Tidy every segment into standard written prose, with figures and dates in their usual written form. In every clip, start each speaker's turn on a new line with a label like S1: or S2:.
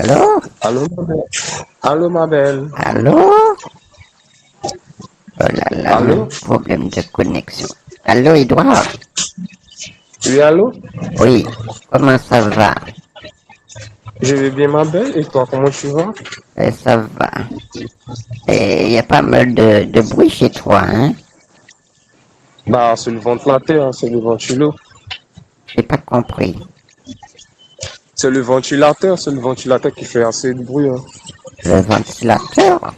S1: Allô?
S2: Allô, ma belle. Allô, ma belle.
S1: Allô? Oh là là,
S2: Allô?
S1: problème de connexion. Allô, Edouard?
S2: Oui, allô?
S1: Oui, comment ça va?
S2: Je vais bien, ma belle. Et toi, comment tu vas?
S1: Ça va. Il y a pas mal de bruit chez toi, hein?
S2: Bah, c'est le ventilateur, hein, c'est le ventilo.
S1: J'ai pas compris.
S2: C'est le ventilateur qui fait assez de bruit, hein.
S1: Le ventilateur?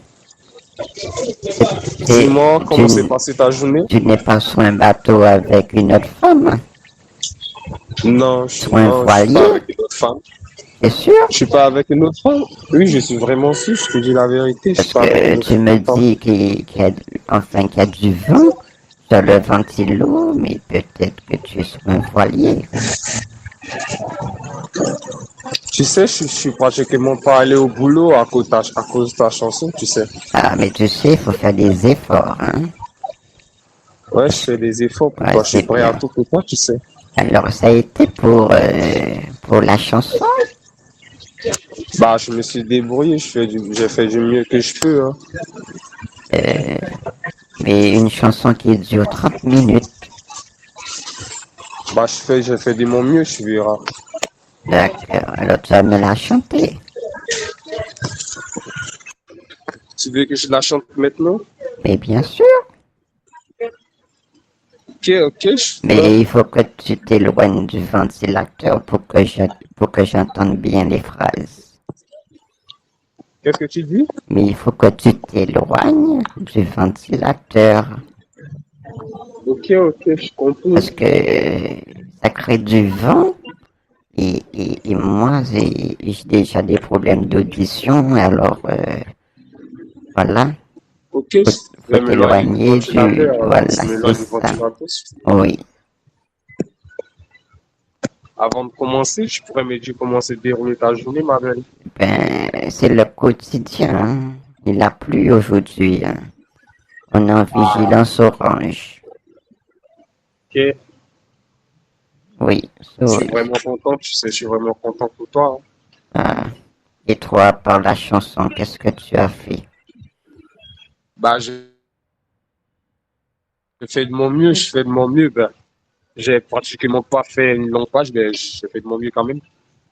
S1: C'est,
S2: Dis-moi, comment s'est
S1: tu,
S2: passée ta journée?
S1: tu n'es pas sur un bateau avec une autre femme? Sur un
S2: Non, je suis pas
S1: voilier?
S2: avec une autre femme.
S1: C'est sûr?
S2: Je suis pas avec une autre femme. Oui, je suis vraiment sûr, je te dis la vérité, je suis
S1: Parce
S2: pas avec
S1: que
S2: une autre
S1: tu me
S2: femme.
S1: dis qu'il y a du vent sur le ventilo, mais peut-être que tu es sur un voilier.
S2: Tu sais, je suis pratiquement pas allé au boulot à cause de ta chanson, tu sais.
S1: Ah, mais tu sais, il faut faire des efforts, hein.
S2: Ouais, je fais des efforts pour
S1: Ouais,
S2: toi, je suis
S1: c'est
S2: prêt à
S1: bien.
S2: tout pour toi, tu sais.
S1: Alors, ça a été pour la chanson,
S2: Bah, je me suis débrouillé, j'ai fait du mieux que je peux, hein.
S1: euh, mais une chanson qui dure 30 minutes.
S2: Bah, j'ai fait de mon mieux, tu verras.
S1: D'accord, alors tu vas me la chanter.
S2: Tu veux que je la chante maintenant?
S1: Mais bien sûr,
S2: Ok, ok,
S1: mais il faut que tu t'éloignes du ventilateur pour que j'entende bien les phrases.
S2: qu'est-ce que tu dis?
S1: Mais il faut que tu t'éloignes du ventilateur
S2: Ok, ok, je comprends.
S1: parce que ça crée du vent. Et moi, j'ai déjà des problèmes d'audition, alors voilà,
S2: Ok, je
S1: faut
S2: vais m'éloigner du
S1: t'éloigner du...
S2: ventilateur, alors.
S1: Voilà,
S2: Je
S1: c'est
S2: m'éloigne du
S1: ça.
S2: ventilateur.
S1: Oui.
S2: Avant de commencer, je pourrais me dire comment s'est déroulée ta journée, ma belle.
S1: Ben, c'est le quotidien, hein. Il a plu aujourd'hui, hein. On est en vigilance orange.
S2: Ok,
S1: Oui,
S2: je
S1: so,
S2: suis vraiment content, tu sais, je suis vraiment content pour toi, hein.
S1: ah. Et toi, par la chanson, qu'est-ce que tu as fait?
S2: Bah, je fais de mon mieux, je fais de mon mieux. Ben, j'ai pratiquement pas fait une longue page, mais j'ai fait de mon mieux quand même.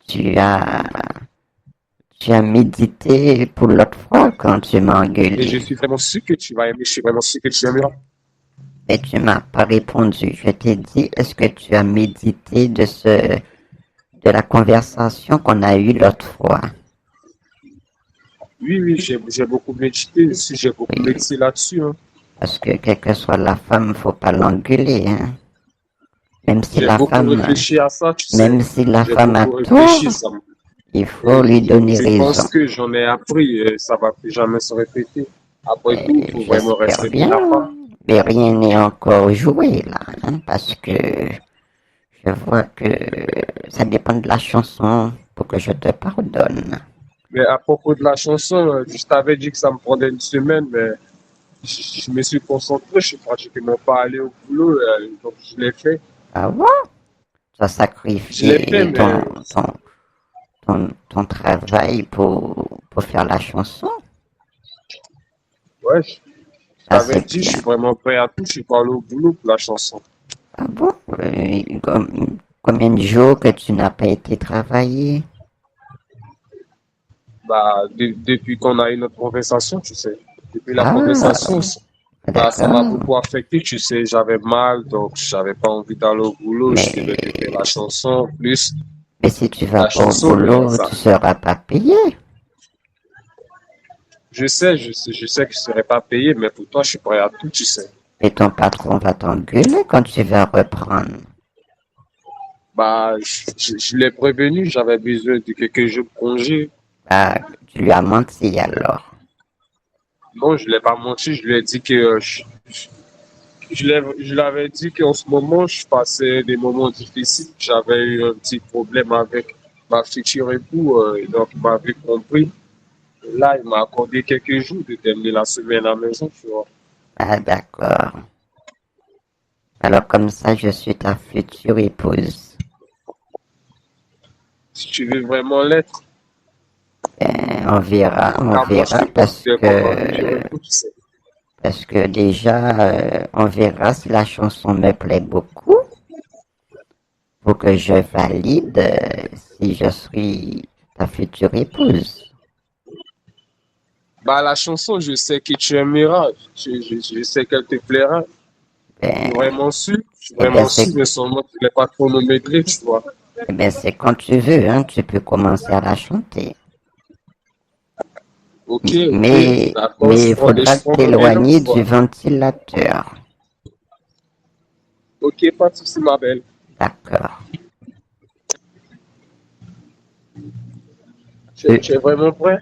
S1: Tu as, tu as médité pour l'autre fois quand tu m'as
S2: Et
S1: engueulé.
S2: je suis vraiment sûr que tu vas aimer, je suis vraiment sûr que tu aimeras.
S1: Mais tu m'as pas répondu. Je t'ai dit, est-ce que tu as médité de la conversation qu'on a eue l'autre fois?
S2: Oui, oui, j'ai beaucoup médité dessus, j'ai beaucoup
S1: Oui,
S2: médité là-dessus, hein.
S1: parce que quelle que soit la femme, faut pas l'engueuler, hein. Même si
S2: J'ai
S1: la
S2: beaucoup
S1: femme,
S2: réfléchi à ça, tu sais.
S1: même si la
S2: J'ai
S1: femme a
S2: beaucoup réfléchi,
S1: tort,
S2: ça.
S1: il faut
S2: Et
S1: lui donner
S2: je
S1: raison.
S2: pense que j'en ai appris et ça va plus jamais se répéter. Après tout, il faut vraiment
S1: J'espère
S2: respecter la
S1: bien,
S2: femme.
S1: mais rien n'est encore joué là, hein, parce que je vois que ça dépend de la chanson pour que je te pardonne.
S2: Mais à propos de la chanson, je t'avais dit que ça me prenait une semaine, mais je me suis concentré, je suis pratiquement pas allé au boulot, donc je l'ai fait.
S1: Ah bon? Tu as
S2: Je l'ai fait,
S1: sacrifié
S2: mais
S1: ton travail pour faire la chanson?
S2: ouais, je
S1: Ah,
S2: t'avais
S1: c'est
S2: dit, je
S1: bien.
S2: suis vraiment prêt à tout, je suis pas allé au boulot pour la chanson.
S1: Ah bon? Combien de jours que tu n'as pas été travailler?
S2: Bah, depuis qu'on a eu notre conversation, tu sais, depuis la
S1: Ah,
S2: conversation, bah, ça m'a
S1: d'accord.
S2: beaucoup affecté, tu sais, j'avais mal, donc j'avais pas envie d'aller au boulot, je devais
S1: Mais,
S2: faire la chanson, plus
S1: mais si tu vas
S2: la
S1: pas au
S2: chanson, mais
S1: boulot,
S2: ça,
S1: tu seras pas payé.
S2: je sais que je serai pas payé, mais pour toi, je suis prêt à tout, tu sais.
S1: Et ton patron va t'engueuler quand tu vas reprendre.
S2: Bah, je l'ai prévenu, j'avais besoin de quelques jours de congé.
S1: Ah, tu lui as menti alors.
S2: Non, je l'ai pas menti, je lui ai dit que je l'avais dit qu'en ce moment, je passais des moments difficiles. J'avais eu un petit problème avec ma future époux, et donc il m'avait compris. Là, il m'a accordé quelques jours de terminer la semaine à la maison, tu vois.
S1: Ah, d'accord. Alors comme ça, je suis ta future épouse.
S2: Si tu veux vraiment l'être,
S1: On
S2: Car moi, je
S1: verra
S2: te considère comme ma future épouse, tu sais.
S1: parce que déjà, on verra si la chanson me plaît beaucoup pour que je valide si je suis ta future épouse.
S2: Bah, la chanson, je sais que tu aimeras. Je sais qu'elle te plaira.
S1: Ben,
S2: Je suis
S1: eh ben
S2: vraiment
S1: c'est,
S2: sûr, mais seulement tu n'es pas chronométré, tu vois.
S1: eh ben c'est quand tu veux, hein, tu peux commencer à la chanter.
S2: Ok, ok, d'accord,
S1: Mais il faudra
S2: je prendrai mes notes,
S1: t'éloigner du
S2: quoi.
S1: ventilateur.
S2: Ok, pas de souci, ma belle.
S1: D'accord. Tu,
S2: Tu es vraiment prêt?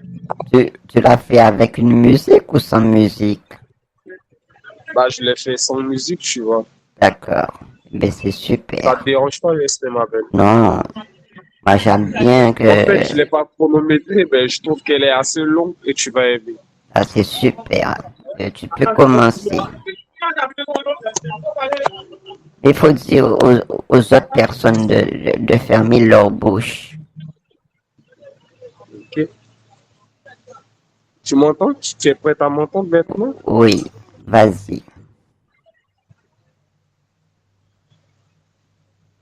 S1: tu l'as fait avec une musique ou sans musique?
S2: Bah, je l'ai fait sans musique, tu vois.
S1: D'accord. Ben c'est
S2: Ça te
S1: super.
S2: dérange pas, laisse ma belle.
S1: Non, moi j'aime bien
S2: En fait,
S1: que
S2: je l'ai pas chronométrée, mais je trouve qu'elle est assez longue et tu vas aimer.
S1: ah, c'est super. Tu peux commencer. Il faut dire aux autres personnes de fermer leur bouche.
S2: Ok? Tu m'entends? Tu es prête à m'entendre maintenant?
S1: Oui, vas-y.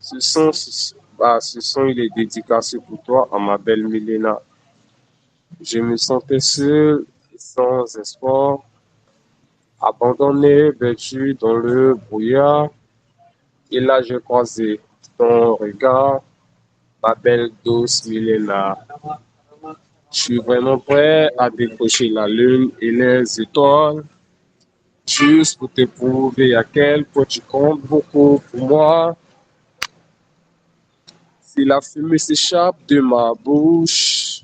S2: Ce son, il est dédicacé pour toi, à ma belle Milena. Je me sentais seul, sans espoir, abandonné, perdu dans le brouillard. Et là, j'ai croisé ton regard, ma belle douce Milena. Je suis vraiment prêt à décrocher la lune et les étoiles, juste pour te prouver à quel point tu comptes beaucoup pour moi. Si la fumée s'échappe de ma bouche,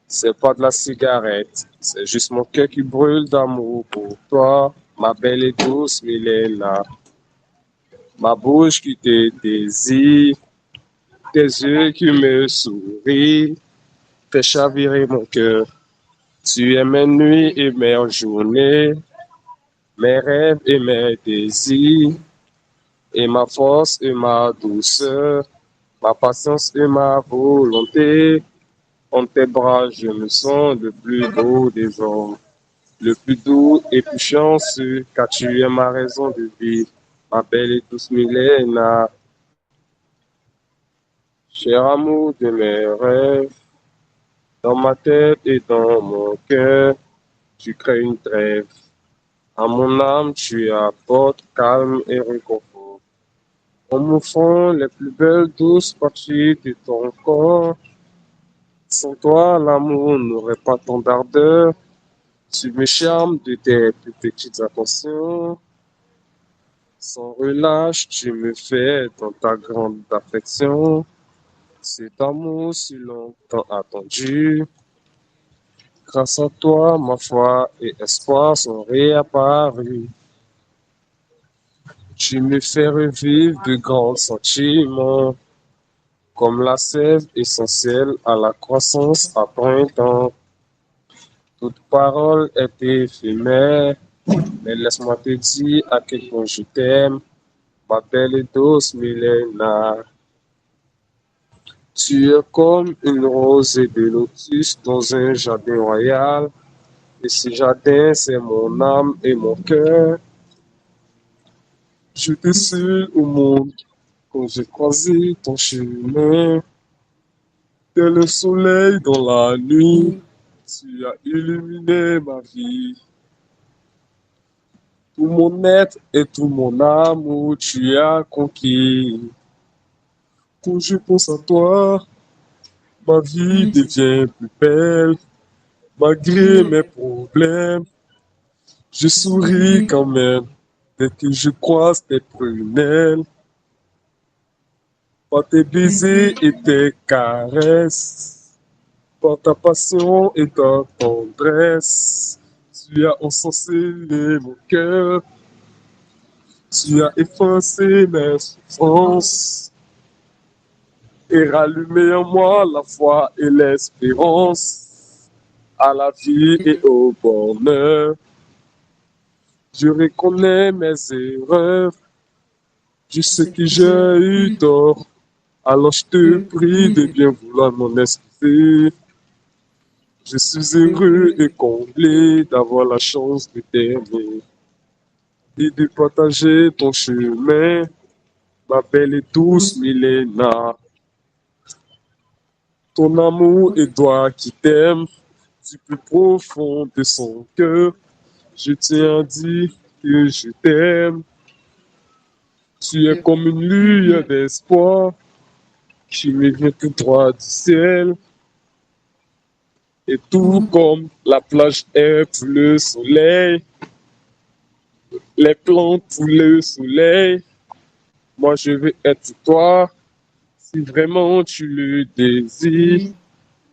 S2: c'est pas de la cigarette, c'est juste mon cœur qui brûle d'amour pour toi, ma belle et douce Milena. Ma bouche qui te désire, tes yeux qui me sourient, fais chavirer mon cœur. Tu es mes nuits et mes journées, mes rêves et mes désirs, et ma force et ma douceur, ma patience et ma volonté. En tes bras, je me sens le plus beau des hommes, le plus doux et plus chanceux, car tu es ma raison de vivre, ma belle et douce Milena, cher amour de mes rêves, dans ma tête et dans mon cœur, tu crées une trêve. À mon âme, tu apportes calme et réconfort. En m'offrant les plus belles douces parties de ton corps, sans toi, l'amour n'aurait pas tant d'ardeur. Tu me charmes de tes plus petites attentions. Sans relâche, tu me fais dans ta grande affection. Cet amour si longtemps attendu. Grâce à toi, ma foi et espoir sont réapparus. Tu me fais revivre de grands sentiments, comme la sève essentielle à la croissance à printemps. Toute parole est éphémère, mais laisse-moi te dire à quel point je t'aime, ma belle et douce Milena. Tu es comme une rosée de lotus dans un jardin royal, et ce jardin, c'est mon âme et mon cœur. J'étais seul au monde quand j'ai croisé ton chemin. Tel le soleil dans la nuit, tu as illuminé ma vie. Tout mon être et tout mon amour, tu as conquis. Quand je pense à toi, ma vie devient plus belle. Malgré mes problèmes, je souris quand même dès que je croise tes prunelles. Par tes baisers et tes caresses, par ta passion et ta tendresse, tu as ensorcelé mon cœur, tu as effacé mes souffrances et rallumé en moi la foi et l'espérance à la vie et au bonheur. Je reconnais mes erreurs, je sais que j'ai eu tort Alors je te prie de bien vouloir m'en excuser. Je suis heureux et comblé d'avoir la chance de t'aimer et de partager ton chemin, ma belle et douce Milena. Ton amour et toi qui t'aime du plus profond de son cœur, je tiens à dire que je t'aime. Tu es comme une lueur d'espoir qui me vient tout droit du ciel. Et tout comme la plage est pour le soleil, les plantes pour le soleil, moi je veux être toi si vraiment tu le désires.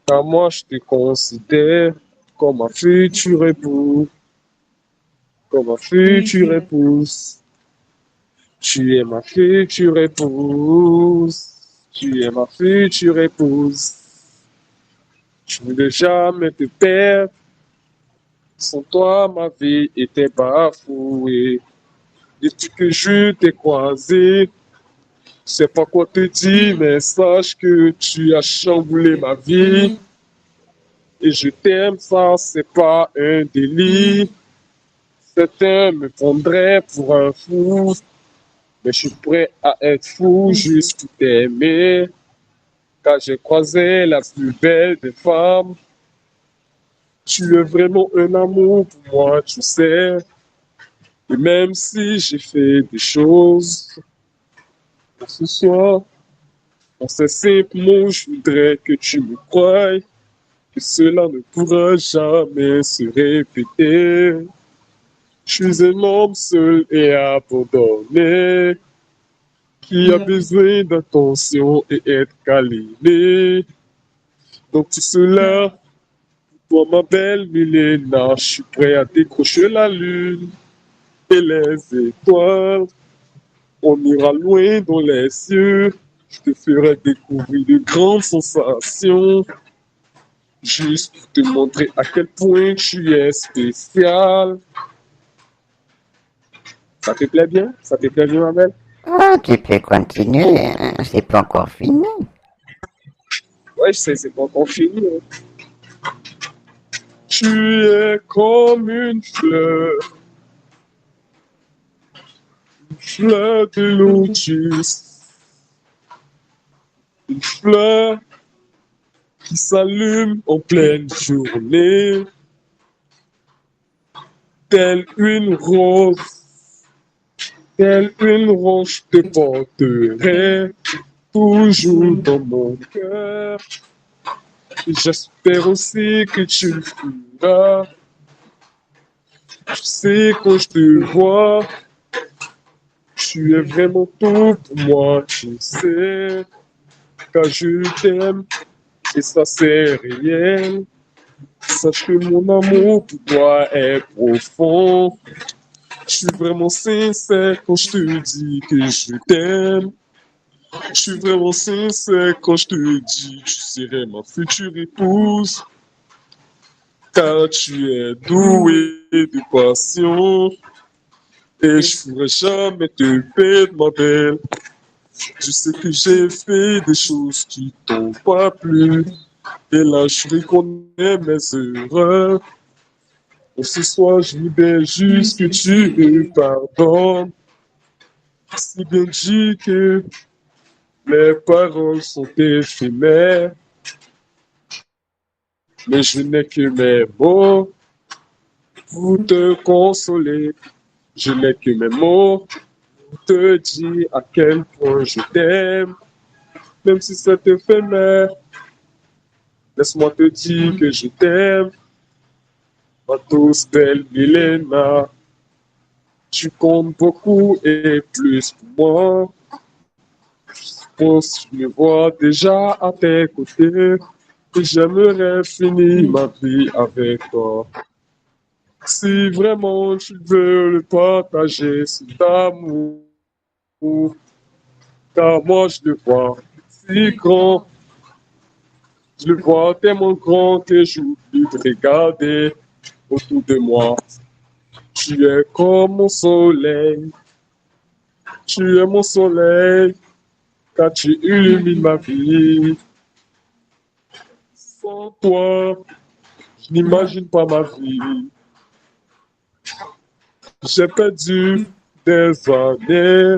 S2: Car moi je te considère comme ma future épouse, comme ma future épouse. Tu es ma future épouse, tu es ma future épouse. Je ne veux jamais te perdre. Sans toi, ma vie était bafouée. Depuis que je t'ai croisé, je sais pas quoi te dire, mais sache que tu as chamboulé ma vie. Et je t'aime, ça, c'est pas un délit. Certains me prendraient pour un fou, mais je suis prêt à être fou juste pour t'aimer. Car j'ai croisé la plus belle des femmes. Tu es vraiment un amour pour moi, tu sais. Et même si j'ai fait des choses pour ce soir, en ces simples mots, je voudrais que tu me croies, que cela ne pourra jamais se répéter. Je suis un homme seul et abandonné, qui a besoin d'attention et être câliné. Donc tout cela, pour ma belle Milena, je suis prêt à décrocher la lune et les étoiles. On ira loin dans les cieux. Je te ferai découvrir de grandes sensations. Juste pour te montrer à quel point tu es spécial. Ça te plaît bien? Ça te plaît bien, ma belle?
S1: Ah, tu peux continuer, hein, c'est pas encore fini.
S2: Ouais, je sais, c'est pas encore fini. Hein. Tu es comme une fleur de lotus, une fleur qui s'allume en pleine journée, telle une rose. Telle une roche te porterai toujours dans mon cœur. J'espère aussi que tu le feras. Tu sais, quand je te vois, tu es vraiment tout pour moi, tu sais. Car je t'aime et ça c'est réel. Sache que mon amour pour toi est profond. Je suis vraiment sincère quand je te dis que je t'aime. Je suis vraiment sincère quand je te dis que tu serais ma future épouse. Car tu es douée de passion. Et je ne pourrais jamais te perdre, ma belle. Je sais que j'ai fait des choses qui t'ont pas plu. Et là, je reconnais mes erreurs. Et ce soir, je voudrais juste que tu me pardonnes. Si bien dit que les paroles sont éphémères, mais je n'ai que mes mots pour te consoler. Je n'ai que mes mots pour te dire à quel point je t'aime, même si c'est éphémère. Laisse-moi te dire que je t'aime, ma douce belle Milena. Tu comptes beaucoup et plus pour moi. Je pense que je me vois déjà à tes côtés. Et j'aimerais finir ma vie avec toi. Si vraiment tu veux le partager, cet amour, car moi je le vois si grand, je le vois tellement grand que j'oublie de regarder autour de moi. Tu es comme mon soleil, tu es mon soleil, car tu illumines ma vie. Sans toi, je n'imagine pas ma vie. J'ai perdu des années,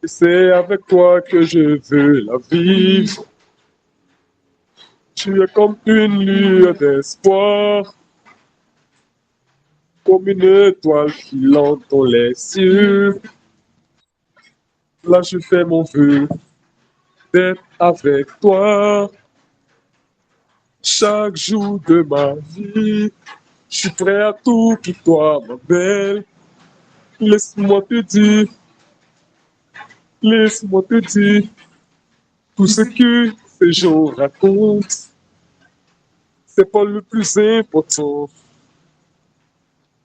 S2: et c'est avec toi que je veux la vivre. Tu es comme une lueur d'espoir, comme une étoile filante dans les cieux. Là, je fais mon vœu d'être avec toi chaque jour de ma vie. Je suis prêt à tout pour toi, ma belle. Laisse-moi te dire, laisse-moi te dire tout ce que ces gens racontent. C'est pas le plus important.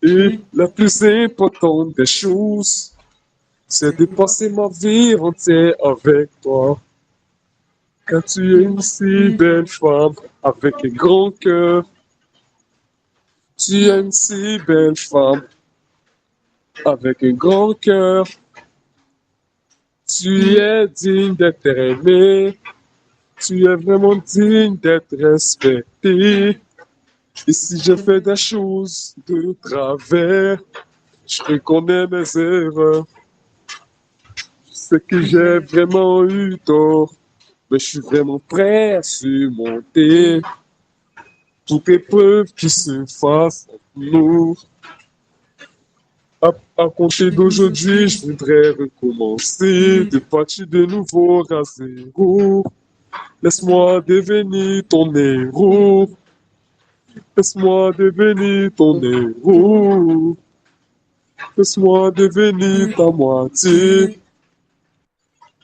S2: Et la plus importante des choses, c'est de passer ma vie entière avec toi. Car tu es une si belle femme avec un grand cœur. Tu es une si belle femme avec un grand cœur. Tu es digne d'être aimée. Tu es vraiment digne d'être respectée. Et si je fais des choses de travers, je reconnais mes erreurs. Je sais que j'ai vraiment eu tort, mais je suis vraiment prêt à surmonter toute épreuve qui se fasse entre nous. À compter d'aujourd'hui, je voudrais recommencer, de partir de nouveau à zéro. Laisse-moi devenir ton héros. Laisse-moi devenir ton héros. Laisse-moi devenir ta moitié.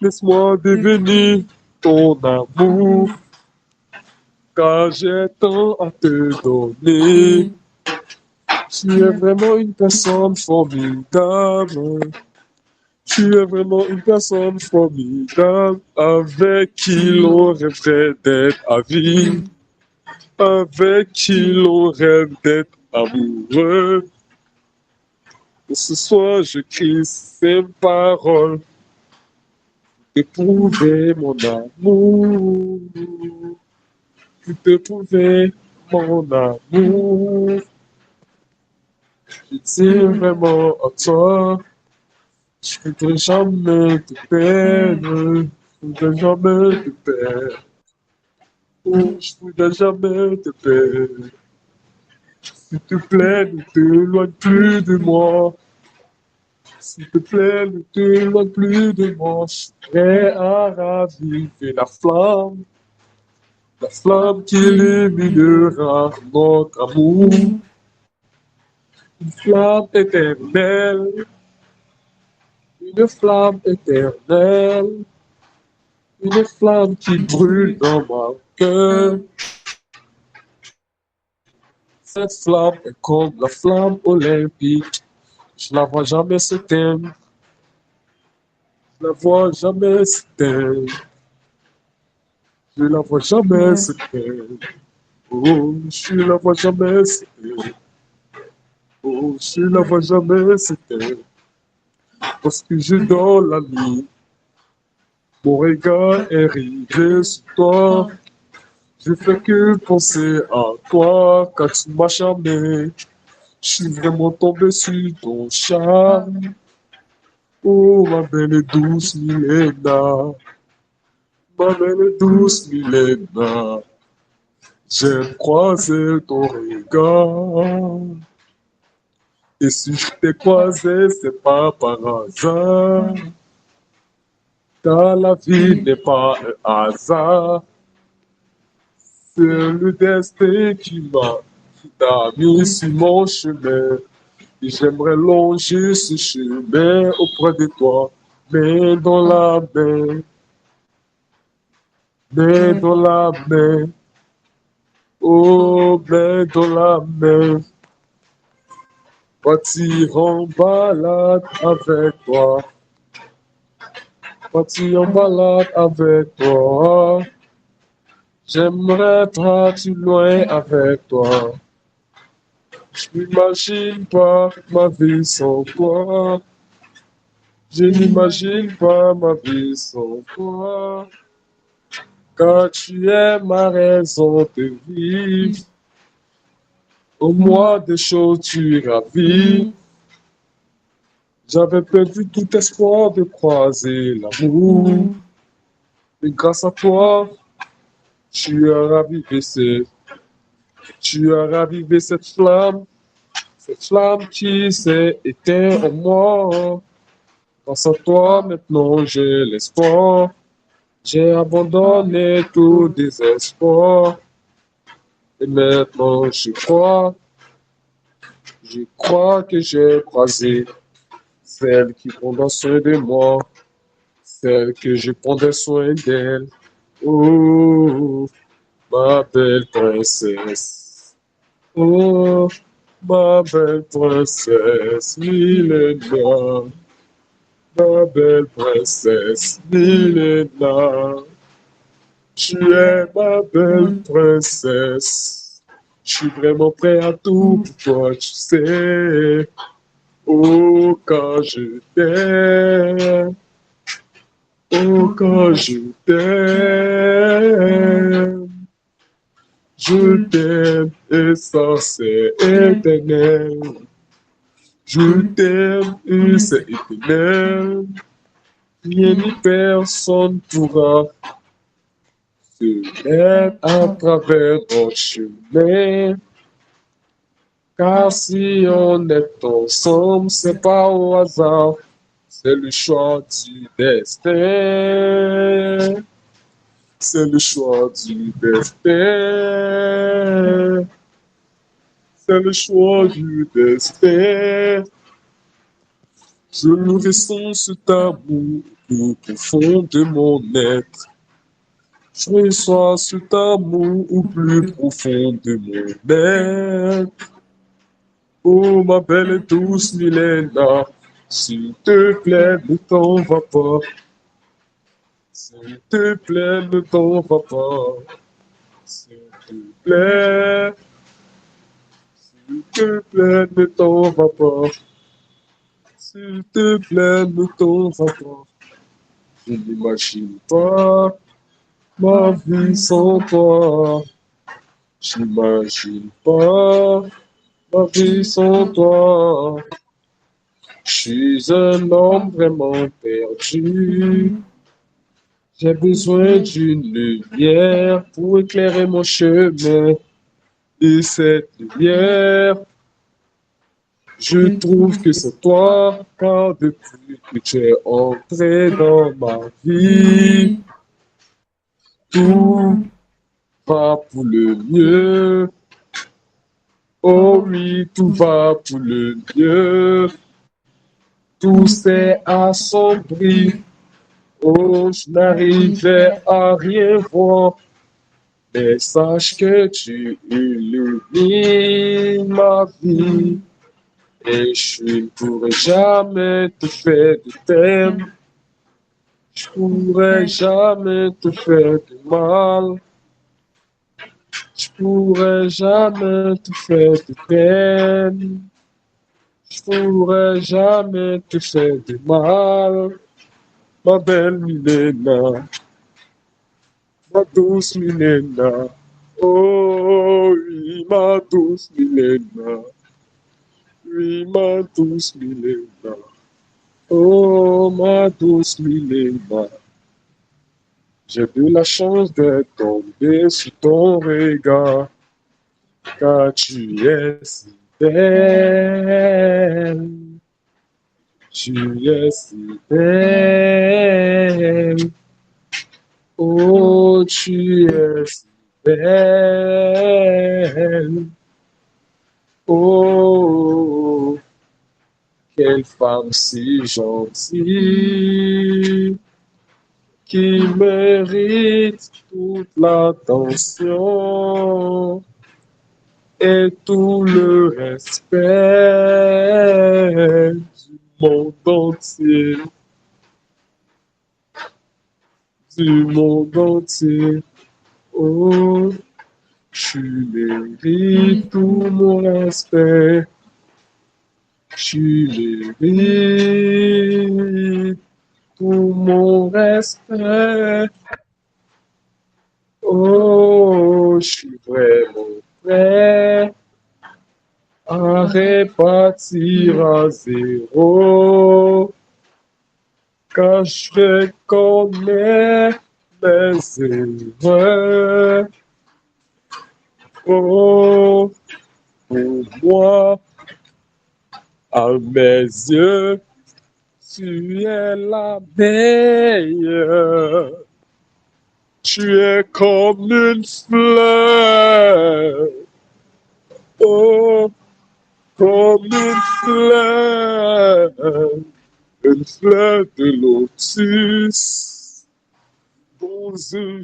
S2: Laisse-moi devenir ton amour. Car j'ai tant à te donner. Tu es vraiment une personne formidable. Tu es vraiment une personne formidable. Avec qui l'on rêverait d'être à vie. Avec qui l'on rêve d'être amoureux. Et ce soir, je crie ces paroles. Éprouver mon amour. Éprouver mon amour. Je tiens vraiment à toi. Je voudrais jamais te perdre. Je voudrais jamais te perdre. Oh, je voudrais jamais te perdre. S'il te plaît, ne t'éloigne plus de moi. S'il te plaît, ne t'éloigne plus de moi. Je suis prêt à raviver la flamme qui illuminera notre amour. Une flamme éternelle, une flamme éternelle, une flamme qui brûle dans mon cœur. Cette flamme est comme la flamme olympique. Je la vois jamais s'éteindre. Je la vois jamais s'éteindre. Je la vois jamais s'éteindre. Oh, je la vois jamais s'éteindre. Oh, je la vois jamais s'éteindre. Parce que je dors la nuit. Mon regard est rivé sur toi. Je fais que penser à toi quand tu m'as charmé. Je suis vraiment tombé sur ton charme. Oh, ma belle et douce Milena. Ma belle et douce Milena. J'ai croisé ton regard. Et si je t'ai croisé, c'est pas par hasard. Car la vie n'est pas un hasard. C'est le destin qui t'a mis sur mon chemin. Et j'aimerais longer ce chemin auprès de toi. Main dans la main. Main dans la main. Oh, main dans la main. Partir en balade avec toi. Partir en balade avec toi. J'aimerais partir loin avec toi. Je m'imagine pas ma vie sans toi. Je n'imagine pas ma vie sans toi, car tu es ma raison de vivre. Au moi des choses tu ravis. J'avais perdu tout espoir de croiser l'amour. Et grâce à toi, tu as ravivé cette flamme qui s'est éteinte en moi. Grâce à toi, maintenant j'ai l'espoir. J'ai abandonné tout désespoir. Et maintenant je crois que j'ai croisé celle qui prendra soin de moi, celle que je prendrai soin d'elle. Oh, ma belle princesse. Oh, ma belle princesse, Milena. Ma belle princesse, Milena. Tu es ma belle princesse. Je suis vraiment prêt à tout pour toi, tu sais. Oh, quand je t'aime. Oh, quand je t'aime. Je t'aime et ça c'est éternel. Je t'aime et c'est éternel. Rien ni personne pourra se mettre à travers notre chemin. Car si on est ensemble, c'est pas au hasard, c'est le choix du destin. C'est le choix du destin. C'est le choix du destin. Je le ressens cet amour au profond de mon être. Je reçois cet amour au plus profond de mon être. Oh, ma belle et douce Milena, s'il te plaît, ne t'en va pas. S'il te plaît, ne t'en va pas. S'il te plaît, s'il te plaît, ne t'en va pas. S'il te plaît, ne t'en va pas. Je n'imagine pas ma vie sans toi. J'imagine pas ma vie sans toi. Je suis un homme vraiment perdu. J'ai besoin d'une lumière pour éclairer mon chemin. Et cette lumière, je trouve que c'est toi, car depuis que tu es entré dans ma vie, tout va pour le mieux. Oh oui, tout va pour le mieux. Tout s'est assombri. Oh, je n'arrivais à rien voir. Mais sache que tu illumines ma vie. Et je ne pourrai jamais te faire de peine. Je pourrais jamais te faire de mal. Je pourrais jamais te faire de peine. Je pourrais jamais te faire de mal. Ma belle Milena, ma douce Milena. Oh oui, ma douce Milena. Oui, ma douce Milena. Oh, ma douce Milena. J'ai eu la chance d'être tombé sous ton regard, car tu es si belle. Tu es si belle. Oh, tu es si belle. Oh, quelle femme si gentille, qui mérite toute l'attention et tout le respect du monde entier, du monde entier. Oh, tu mérites tout mon respect. Tu mérites tout mon respect. Oh, je suis vraiment prêt à repartir à zéro, car je reconnais mes erreurs. Oh, pour moi, à mes yeux, tu es la meilleure. Tu es comme une fleur. Oh, comme une fleur de lotus dans un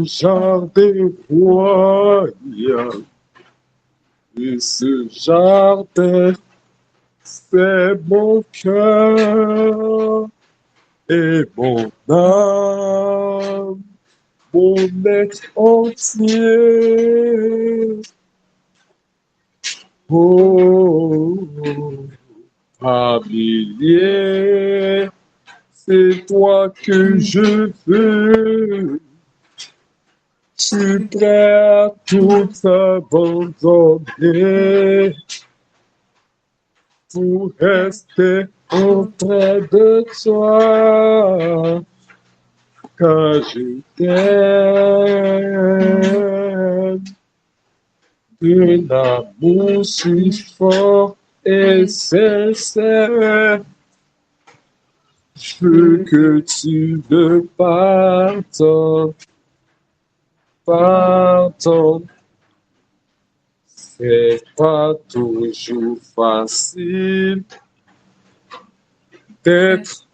S2: jardin royal. Et ce jardin, c'est mon cœur et mon âme, mon être entier. Oh, familier, c'est toi que je veux. Je suis prêt à tout abandonner pour rester auprès de toi, car je t'aime. Un amour si fort et sincère. Je veux que tu me pardonnes. Pardonne. C'est pas toujours facile d'être,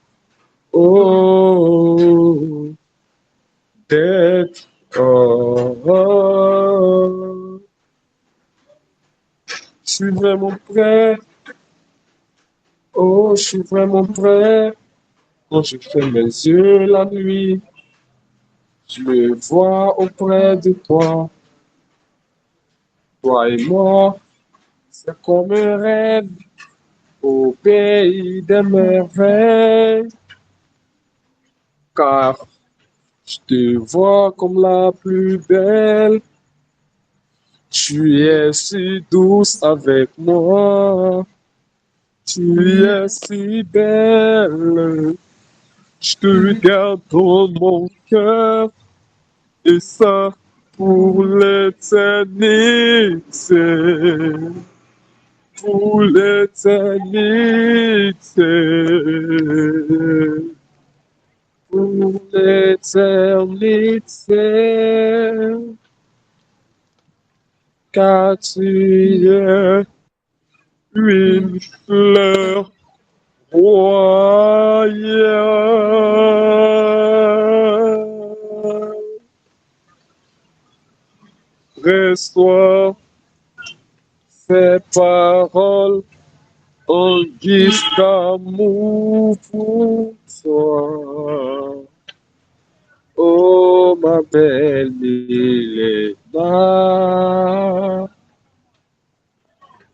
S2: oh, d'être, oh. Je suis vraiment prêt, oh, je suis vraiment prêt. Quand je fais mes yeux la nuit, je me vois auprès de toi. Toi et moi, c'est comme un rêve au pays des merveilles. Car je te vois comme la plus belle. Tu es si douce avec moi. Tu es si belle. Je te garde dans mon cœur. Et ça pour l'éternité. Pour l'éternité. Pour l'éternité. Car tu es une fleur royale. Reçois ces paroles en guise d'amour pour toi. Oh, ma belle Milena,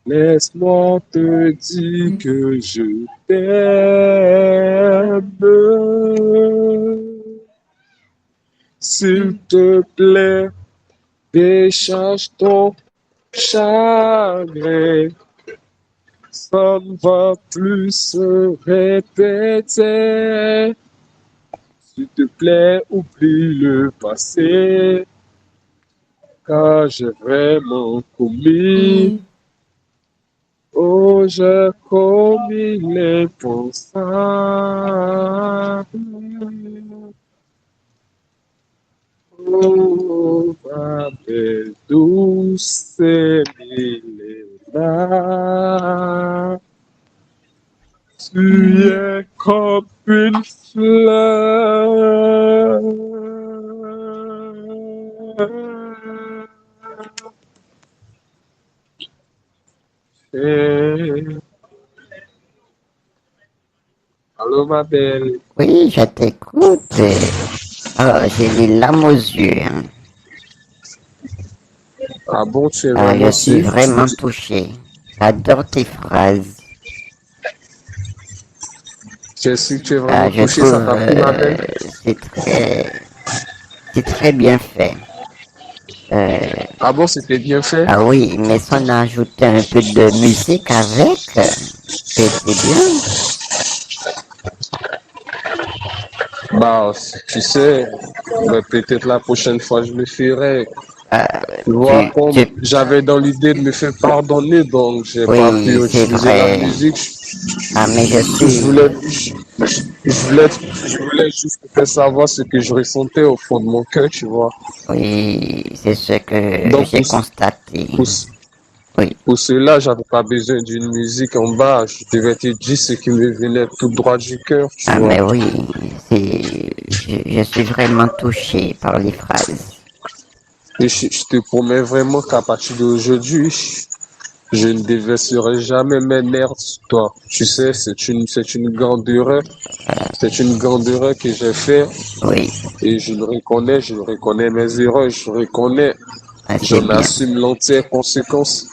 S2: laisse-moi te dire que je t'aime. S'il te plaît, décharge ton chagrin. Ça ne va plus se répéter. S'il te plaît, oublie le passé, car j'ai vraiment commis, oh, j'ai commis l'impensable. Oh, ma belle douce Milena, tu es comme une fleur. Allô, ma belle.
S1: Oui, je t'écoute. Oh, j'ai les larmes aux yeux, hein.
S2: Ah bon, tu es
S1: Je
S2: vraiment
S1: suis
S2: si...
S1: vraiment touché. J'adore tes phrases.
S2: J'ai su que tu es
S1: Ah,
S2: vraiment
S1: je
S2: touché,
S1: trouve
S2: ça t'a plu, ma belle?
S1: c'est c'est très bien fait. Euh,
S2: Ah bon, c'était bien fait?
S1: ah oui, mais si on a ajouté un peu de musique avec, c'est bien.
S2: Bah, tu sais, peut-être la prochaine fois je le ferai. Tu vois,
S1: Tu,
S2: comme
S1: tu,
S2: j'avais dans l'idée de me faire pardonner, donc j'ai pas pu
S1: oui, c'est
S2: utiliser la
S1: vrai.
S2: musique.
S1: Ah, mais je
S2: Je
S1: suis,
S2: voulais, je voulais juste te faire savoir ce que je ressentais au fond de mon cœur, tu vois.
S1: oui, c'est ce que
S2: Donc,
S1: j'ai constaté.
S2: pour,
S1: Oui.
S2: pour cela, j'avais pas besoin d'une musique en bas. Je devais te dire ce qui me venait tout droit du cœur, tu
S1: Ah,
S2: vois.
S1: mais oui, je suis vraiment touché par les phrases.
S2: Et je te promets vraiment qu'à partir d'aujourd'hui, je ne déverserai jamais mes nerfs sur toi. Tu sais, c'est une grande erreur. C'est une grande erreur que j'ai faite
S1: Oui,
S2: et je reconnais mes erreurs, je reconnais,
S1: ah, c'est
S2: j'en
S1: bien.
S2: assume l'entière conséquence.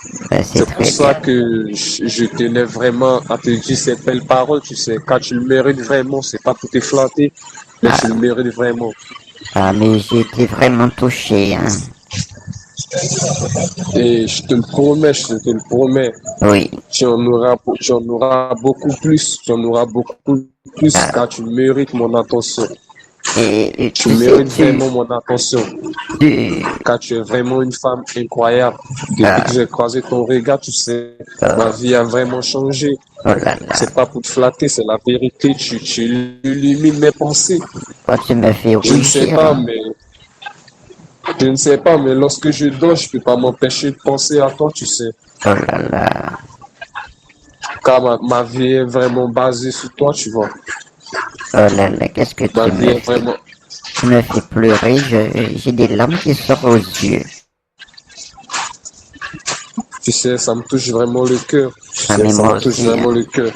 S1: C'est
S2: C'est pour
S1: très
S2: ça
S1: bien.
S2: que je tenais vraiment à te dire ces belles paroles, tu sais, quand tu le mérites vraiment, c'est pas pour te flatter, mais tu le
S1: Ah,
S2: mérites vraiment.
S1: ah, mais j'ai été vraiment touché, hein.
S2: Et je te le promets, je te le promets,
S1: Oui.
S2: tu en auras beaucoup plus, tu en auras beaucoup plus
S1: Ah,
S2: car tu mérites mon attention.
S1: et
S2: Tu
S1: tu sais,
S2: mérites vraiment mon attention.
S1: tu,
S2: Car tu es vraiment une femme incroyable. Depuis que
S1: ah,
S2: j'ai croisé ton regard, tu sais, ma
S1: oh,
S2: vie a vraiment changé.
S1: oh là là,
S2: C'est pas pour te flatter, c'est la vérité. Tu illumines mes pensées.
S1: quand tu me fais
S2: Je ne sais
S1: rougir,
S2: pas, mais je ne sais pas, mais lorsque je dors, je peux pas m'empêcher de penser à toi, tu sais.
S1: oh là là,
S2: Car ma vie est vraiment basée sur toi, tu vois.
S1: oh là là, qu'est-ce que
S2: Ma
S1: tu
S2: vie
S1: me
S2: est
S1: fais?
S2: vraiment,
S1: Tu me fais pleurer, j'ai des larmes qui sortent aux yeux.
S2: tu sais, ça me touche vraiment le cœur. Tu
S1: Ah,
S2: sais,
S1: mais
S2: ça me
S1: moi
S2: touche
S1: aussi,
S2: vraiment
S1: hein.
S2: le cœur.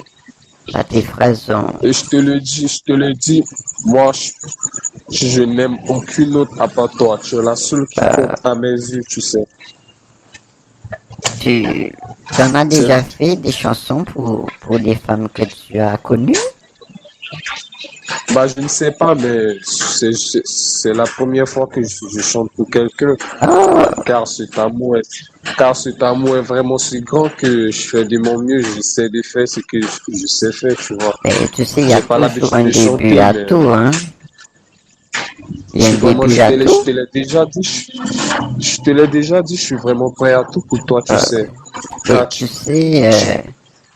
S1: Ah, tes phrases sont,
S2: Et je te le dis, moi, je n'aime aucune autre à part toi. Tu es la seule qui compte à mes yeux, tu sais.
S1: tu en as
S2: C'est-
S1: déjà fait des chansons pour des femmes que tu as connues?
S2: Bah, je ne sais pas, mais c'est la première fois que je chante pour quelqu'un.
S1: Oh,
S2: Car car cet amour est vraiment si grand que je fais de mon mieux. J'essaie de faire ce que je sais faire, tu vois.
S1: et tu sais, il y a
S2: J'ai pas
S1: toujours
S2: l'habitude
S1: un
S2: de
S1: début
S2: chanter,
S1: à
S2: mais
S1: tout, hein. Il y a un
S2: vraiment,
S1: début à
S2: je
S1: tout.
S2: te l'ai déjà dit. Je te l'ai déjà dit, je suis vraiment prêt à tout pour toi, tu sais.
S1: Et
S2: Car
S1: tu sais,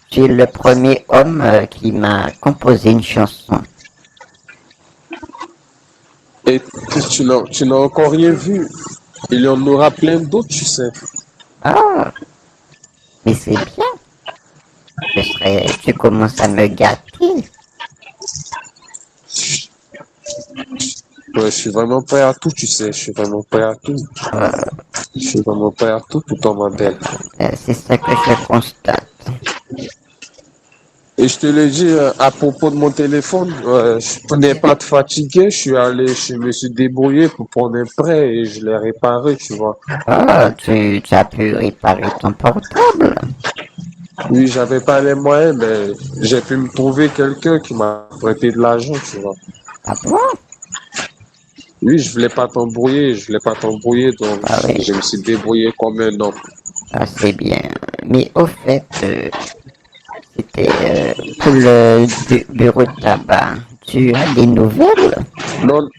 S1: tu es le premier homme qui m'a composé une chanson.
S2: et tu n'as encore rien vu. Il y en aura plein d'autres, tu sais.
S1: Ah, mais c'est bien. Tu commences à me gâter.
S2: Ouais, je suis vraiment prêt à tout, tu sais. Je suis vraiment prêt à tout. Je suis vraiment prêt à tout pour toi, ma belle.
S1: C'est ça que je constate.
S2: Et je te le dis, à propos de mon téléphone, je n'ai pas te fatiguer. Je me suis débrouillé pour prendre un prêt et je l'ai réparé, tu vois.
S1: Ah, tu as pu réparer ton portable.
S2: Oui, j'avais pas les moyens, mais j'ai pu me trouver quelqu'un qui m'a prêté de l'argent, tu vois.
S1: Ah bon?
S2: Oui, je voulais pas t'embrouiller, donc
S1: Ah oui,
S2: je me suis débrouillé comme un homme.
S1: ah, c'est bien. Mais au fait, c'était pour le bureau de tabac. Tu as des nouvelles?
S2: Non,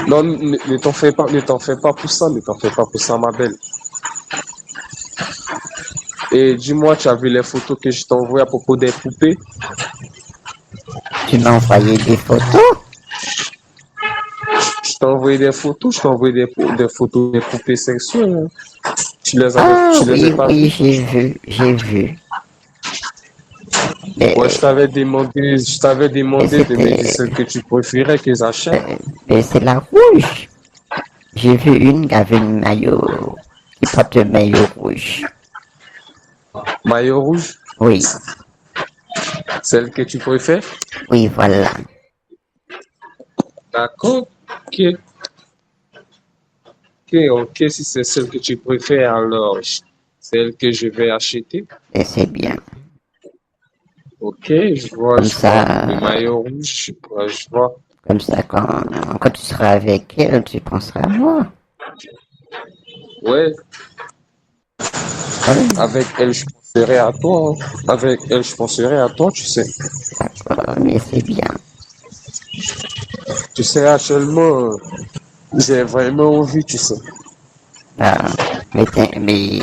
S2: non, ne t'en fais pas, ne t'en fais pas pour ça, ne t'en fais pas pour ça, ma belle. Et dis-moi, tu as vu les photos que je t'ai envoyées à propos des poupées?
S1: Tu m'as envoyé des photos?
S2: Je t'ai envoyé des photos, je t'ai envoyé des photos des poupées sexuelles, hein.
S1: Ah
S2: Tu les as
S1: oui,
S2: pas
S1: oui,
S2: vues?
S1: j'ai vu, j'ai vu. Mais,
S2: Ouais, je t'avais
S1: mais
S2: demandé de me dire
S1: c'était,
S2: celle que tu préférais que j'achète.
S1: mais c'est la rouge. J'ai vu une qui avait une maillot, qui porte un maillot rouge.
S2: Maillot rouge,
S1: Oui,
S2: celle que tu préfères?
S1: oui, voilà.
S2: D'accord. Ok, ok, si c'est celle que tu préfères, alors, celle que je vais acheter.
S1: Et c'est bien.
S2: Ok,
S1: Comme
S2: je vois. Le
S1: ça,
S2: maillot rouge, ouais, je vois.
S1: comme ça, quand tu seras avec elle, tu penseras à moi.
S2: Ouais,
S1: Oui,
S2: avec elle, je penserai à toi, hein. Avec elle, je penserai à toi, tu sais.
S1: d'accord, mais c'est bien.
S2: Tu sais, actuellement, j'ai vraiment envie, tu sais.
S1: Ah, mais
S2: Mais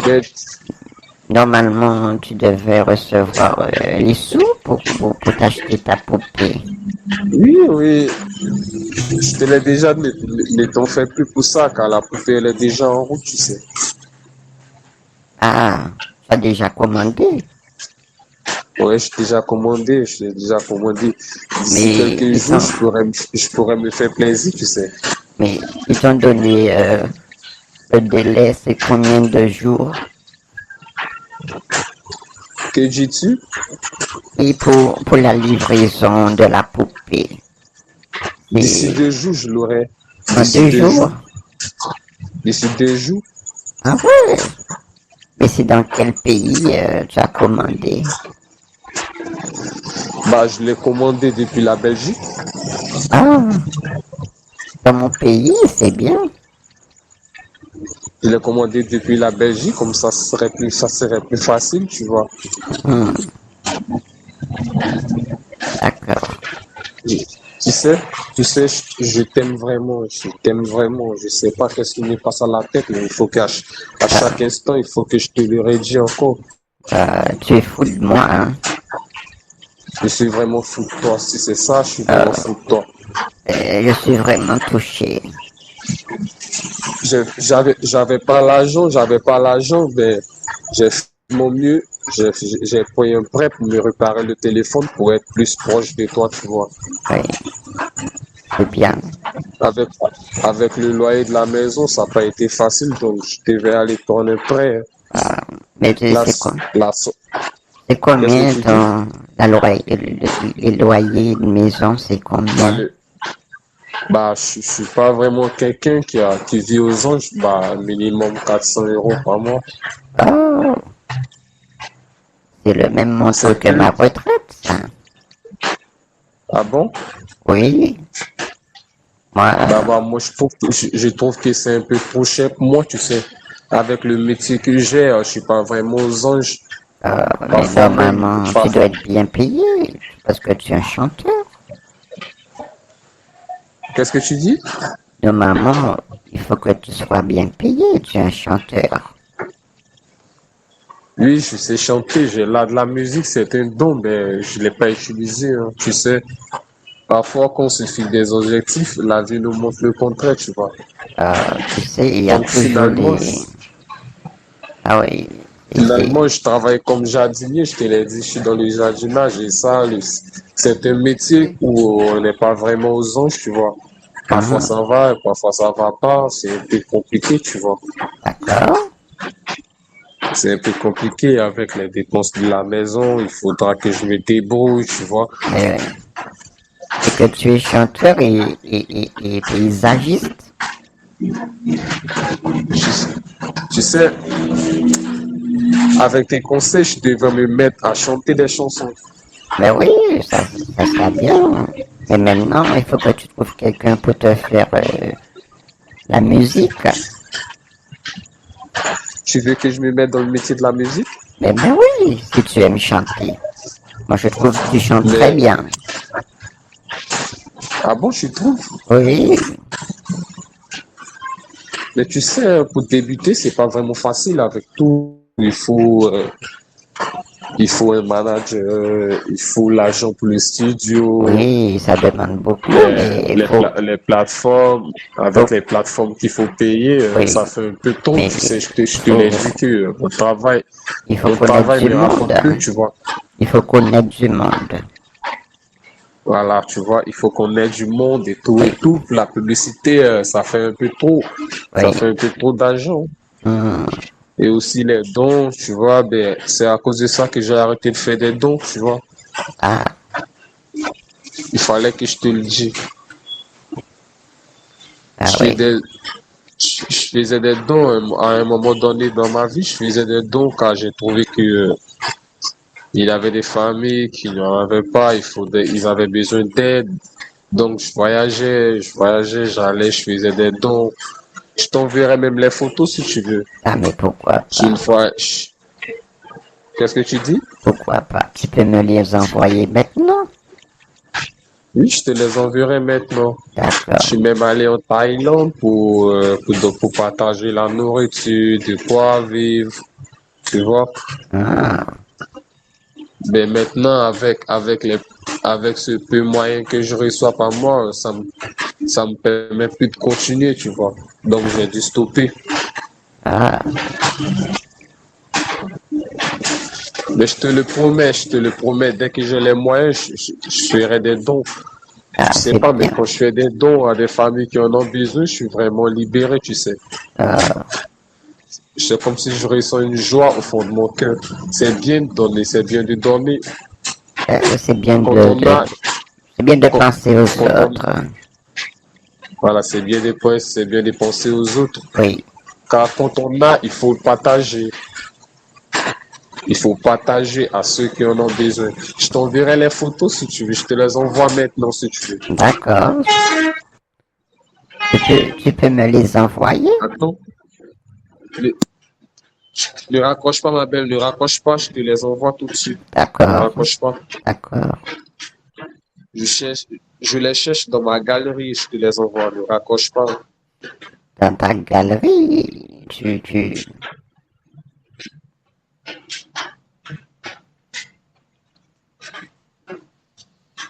S1: normalement, tu devais recevoir les sous pour t'acheter ta poupée.
S2: oui, oui, je te l'ai déjà dit, ne t'en fais plus pour ça, car la poupée, elle est déjà en route, tu sais.
S1: Ah, tu as déjà commandé.
S2: Ouais, je l'ai déjà commandé. D'ici
S1: Mais
S2: quelques jours, je pourrais me faire plaisir, tu sais.
S1: ils t'ont donné le délai, c'est combien de jours?
S2: Que dis-tu?
S1: Et pour la livraison de la poupée,
S2: D'ici
S1: c'est
S2: 2 jours, je l'aurai.
S1: en
S2: D'ici
S1: deux
S2: deux
S1: jours?
S2: jours. D'ici 2 jours.
S1: Ah ouais? Mais c'est dans quel pays tu as commandé?
S2: Bah, je l'ai commandé depuis la Belgique.
S1: Ah, dans mon pays, c'est bien.
S2: Je l'ai commandé depuis la Belgique, comme ça serait plus facile, tu vois.
S1: Hmm, d'accord.
S2: Tu tu sais, je t'aime vraiment, je t'aime vraiment. Je sais pas qu'est-ce qui me passe à la tête, mais il faut à chaque instant, il faut que je te le redise encore.
S1: Tu es fou de moi, hein?
S2: Je suis vraiment fou de toi. Si c'est ça, je suis vraiment fou de toi.
S1: Je suis vraiment touché.
S2: J'avais pas l'argent, mais j'ai fait mon mieux. J'ai pris un prêt pour me réparer le téléphone pour être plus proche de toi, tu vois.
S1: Oui, c'est bien.
S2: Avec, avec le loyer de la maison, ça n'a pas été facile, donc je devais aller prendre un prêt.
S1: Mais
S2: La, la,
S1: c'est
S2: qu'est-ce que
S1: combien
S2: tu dis?
S1: les loyers de maison, c'est
S2: Bah,
S1: combien?
S2: je suis pas vraiment quelqu'un qui vit aux anges, bah, minimum 400 € par mois.
S1: Oh, c'est le même montant
S2: C'est
S1: que
S2: peu.
S1: ma retraite, ça.
S2: Ah bon?
S1: Oui, moi,
S2: Moi, je trouve que c'est un peu trop cher pour moi, tu sais. Avec le métier que j'ai, je suis pas vraiment aux anges.
S1: mais
S2: Parfois même,
S1: normalement, tu dois
S2: parfois.
S1: être bien payé parce que tu es un chanteur.
S2: Qu'est-ce que tu dis?
S1: Normalement, il faut que tu sois bien payé, tu es un chanteur.
S2: Oui, je sais chanter, j'ai là de la musique, c'est un don, mais je l'ai pas utilisé, hein. Tu sais, parfois, quand on se fixe des objectifs, la vie nous montre le contraire, tu vois.
S1: Tu sais, il y a
S2: Donc
S1: toujours des... Ah oui,
S2: finalement, je travaille comme jardinier, je te l'ai dit, je suis dans le jardinage et ça, c'est un métier où on n'est pas vraiment aux anges, tu vois. Parfois
S1: Mhm,
S2: ça va, parfois ça va pas, c'est un peu compliqué, tu vois.
S1: d'accord.
S2: C'est un peu compliqué avec les dépenses de la maison, il faudra que je me débrouille, tu vois.
S1: Oui. Et que tu es chanteur et paysagiste.
S2: Tu sais, avec tes conseils, je devrais me mettre à chanter des chansons.
S1: Mais oui, ça sera bien. Mais maintenant, il faut que tu trouves quelqu'un pour te faire la musique.
S2: Tu veux que je me mette dans le métier de la musique?
S1: Mais oui, si tu aimes chanter. Moi, je trouve que tu chantes très
S2: Mais,
S1: bien.
S2: ah bon, tu trouves?
S1: Oui,
S2: Mais tu sais, pour débuter, c'est pas vraiment facile avec tout. Il faut un manager, il faut l'argent pour le studio,
S1: oui, ça demande beaucoup, mais
S2: les plateformes, avec
S1: faut,
S2: les plateformes qu'il faut payer, ça
S1: oui,
S2: fait un peu trop,
S1: mais
S2: tu sais, je te l'ai
S1: faut,
S2: dit que
S1: il faut
S2: mon
S1: connaître
S2: travail
S1: du
S2: me rapporte
S1: monde.
S2: peu, tu vois.
S1: Il faut connaître du monde.
S2: Voilà, tu vois, il faut qu'on ait du monde et
S1: Oui,
S2: tout. La publicité, ça fait un peu trop, ça
S1: oui.
S2: fait un peu trop d'argent.
S1: Hmm.
S2: Et aussi les dons, tu vois, ben, c'est à cause de ça que j'ai arrêté de faire des dons, tu vois.
S1: Ah,
S2: Il fallait que je te le dise. Je
S1: ah
S2: fais
S1: oui.
S2: des, je faisais des dons à un moment donné dans ma vie. Je faisais des dons car Il y avait des familles qui n'en avaient pas, ils avaient besoin d'aide. Donc, j'allais, je faisais des dons. Je t'enverrai même les photos si tu veux.
S1: Ah, mais pourquoi
S2: Une
S1: pas?
S2: fois, qu'est-ce que tu dis?
S1: Pourquoi pas? Tu peux me les envoyer maintenant?
S2: Oui, je te les enverrai maintenant. Je
S1: D'accord.
S2: suis même allé en Thaïlande pour partager la nourriture, de quoi vivre, tu vois.
S1: Ah,
S2: Mais maintenant, avec ce peu moyen que je reçois par mois, ça me permet plus de continuer, tu vois. Donc, j'ai dû stopper.
S1: ah,
S2: Mais je te le promets, dès que j'ai les moyens, je ferai des dons.
S1: ah,
S2: Je sais
S1: c'est
S2: pas, mais
S1: bien.
S2: quand je fais des dons à des familles qui en ont besoin, je suis vraiment libéré, tu sais.
S1: Ah,
S2: C'est comme si je ressens une joie au fond de mon cœur. C'est bien de donner, c'est bien de donner.
S1: c'est bien
S2: Quand on a,
S1: c'est bien de
S2: quand,
S1: penser aux
S2: quand on,
S1: autres.
S2: voilà, c'est bien de penser aux autres.
S1: Oui,
S2: Car quand on a, il faut le partager. Il faut partager à ceux qui en ont besoin. Je t'enverrai les photos si tu veux. Je te les envoie maintenant si tu veux.
S1: d'accord. Tu peux me les envoyer?
S2: Attends. Ne, ne raccroche pas, ma belle. Ne raccroche pas. Je te les envoie tout de suite. Ne
S1: D'accord,
S2: raccroche pas.
S1: d'accord.
S2: Je cherche, je les cherche dans ma galerie. Je te les envoie. Ne raccroche pas.
S1: Dans ta galerie,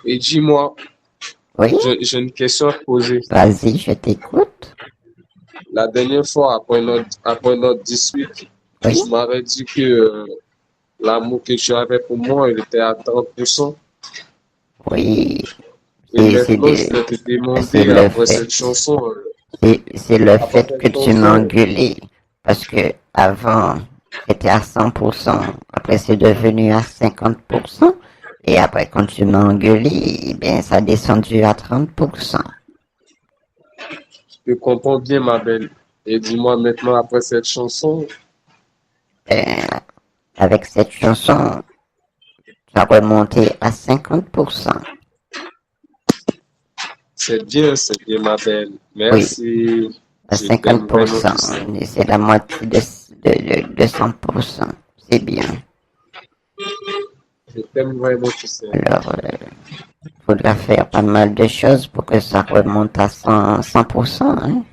S2: Et dis-moi,
S1: oui,
S2: j'ai une question à te poser.
S1: vas-y, je t'écoute.
S2: La dernière fois, après notre dispute,
S1: Oui,
S2: tu m'avais dit que l'amour que tu avais pour moi, il était à 30%.
S1: oui,
S2: Et
S1: c'est
S2: maintenant, je vais te
S1: c'est
S2: demander,
S1: le
S2: après
S1: fait.
S2: cette chanson,
S1: C'est le
S2: après
S1: fait que
S2: cette
S1: tu m'as
S2: chanson,
S1: engueulé. Parce que avant, c'était à 100%. Après, c'est devenu à 50%. Et après, quand tu m'as engueulé, eh bien, ça a descendu à 30%.
S2: je comprends bien, ma belle. Et dis-moi maintenant, après cette chanson,
S1: Ben, avec cette chanson, ça a remonté à 50%.
S2: c'est bien, ma belle.
S1: Oui,
S2: Merci.
S1: à
S2: Je t'aime vraiment,
S1: 50%.
S2: tu sais.
S1: C'est la moitié de 100%. C'est bien.
S2: Je t'aime vraiment, tu sais.
S1: Alors, faudra faire pas mal de choses pour que ça remonte à 100%, hein.